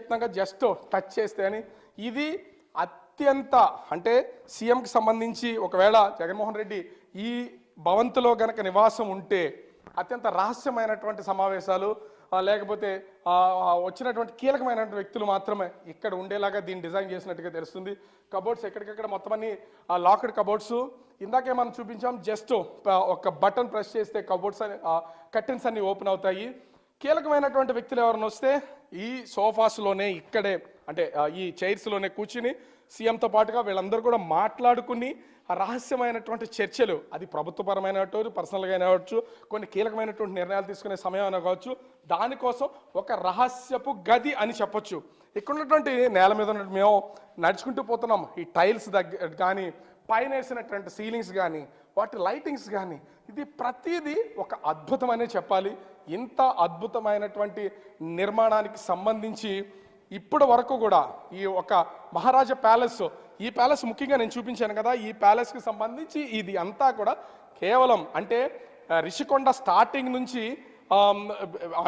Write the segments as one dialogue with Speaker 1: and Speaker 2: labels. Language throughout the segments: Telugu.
Speaker 1: చెప్తున్నాగా జస్ట్ టచ్ చేస్తే అని. ఇది అత్యంత అంటే సీఎంకి సంబంధించి ఒకవేళ జగన్మోహన్ రెడ్డి ఈ భవంతిలో గనక నివాసం ఉంటే అత్యంత రహస్యమైనటువంటి సమావేశాలు లేకపోతే వచ్చినటువంటి కీలకమైనటువంటి వ్యక్తులు మాత్రమే ఇక్కడ ఉండేలాగా దీన్ని డిజైన్ చేసినట్టుగా తెలుస్తుంది. కబోర్డ్స్ ఎక్కడికక్కడ మొత్తం అన్ని లాక్డ్ కబోర్డ్స్. ఇందాకే మనం చూపించాం, జస్ట్ ఒక బటన్ ప్రెస్ చేస్తే కబోర్డ్స్ అని కర్టెన్స్ అన్ని ఓపెన్ అవుతాయి. కీలకమైనటువంటి వ్యక్తులు ఎవరైనా వస్తే ఈ సోఫాస్లోనే ఇక్కడే అంటే ఈ చైర్స్లోనే కూర్చుని సీఎంతో పాటుగా వీళ్ళందరూ కూడా మాట్లాడుకుని ఆ రహస్యమైనటువంటి చర్చలు, అది ప్రభుత్వపరమైనటువంటి పర్సనల్గా అయినవచ్చు, కొన్ని కీలకమైనటువంటి నిర్ణయాలు తీసుకునే సమయం అయినా కావచ్చు, దానికోసం ఒక రహస్యపు గది అని చెప్పొచ్చు. ఇక్కడ ఉన్నటువంటి నేల మీద ఉన్నటువంటి మేము నడుచుకుంటూ పోతున్నాం. ఈ టైల్స్ దగ్గర కానీ పైన వేసినటువంటి సీలింగ్స్ కానీ వాటి లైటింగ్స్ కానీ ఇది ప్రతిదీ ఒక అద్భుతమనే చెప్పాలి. ఇంత అద్భుతమైనటువంటి నిర్మాణానికి సంబంధించి ఇప్పటి వరకు కూడా ఈ ఒక మహారాజా ప్యాలెస్, ఈ ప్యాలెస్ ముఖ్యంగా నేను చూపించాను కదా, ఈ ప్యాలెస్కి సంబంధించి ఇది అంతా కూడా కేవలం అంటే రిషికొండ స్టార్టింగ్ నుంచి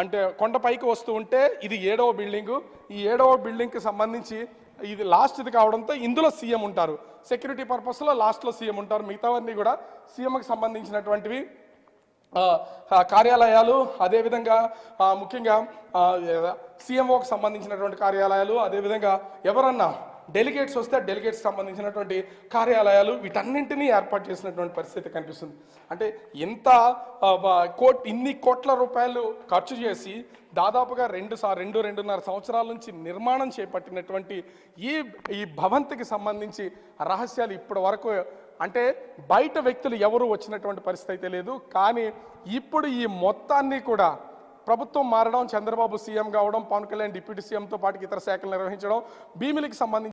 Speaker 1: అంటే కొండపైకి వస్తూ ఉంటే ఇది 7వ బిల్డింగు. ఈ 7వ బిల్డింగ్కి సంబంధించి ఇది లాస్ట్ది కావడంతో ఇందులో సీఎం ఉంటారు. సెక్యూరిటీ పర్పస్లో లాస్ట్లో సీఎం ఉంటారు. మిగతావన్నీ కూడా సీఎంకి సంబంధించినటువంటివి కార్యాలయాలు, అదేవిధంగా ముఖ్యంగా సీఎంఓకి సంబంధించినటువంటి కార్యాలయాలు, అదేవిధంగా ఎవరన్నా డెలిగేట్స్ వస్తే డెలిగేట్స్ సంబంధించినటువంటి కార్యాలయాలు, వీటన్నింటినీ ఏర్పాటు చేసినటువంటి పరిస్థితి కనిపిస్తుంది. అంటే ఎంత ఇన్ని కోట్ల రూపాయలు ఖర్చు చేసి దాదాపుగా 2-2.5 సంవత్సరాల నుంచి నిర్మాణం చేపట్టినటువంటి ఈ భవంతికి సంబంధించి రహస్యాలు ఇప్పటి వరకు అంటే బయట వ్యక్తులు ఎవరు వచ్చినటువంటి పరిస్థితి అయితే లేదు. కానీ ఇప్పుడు ఈ మొత్తాన్ని కూడా ప్రభుత్వం మారడం, చంద్రబాబు సీఎం కావడం, పవన్ కళ్యాణ్ డిప్యూటీ సీఎంతో పాటు ఇతర శాఖలు నిర్వహించడం, భీమిలికి సంబంధించి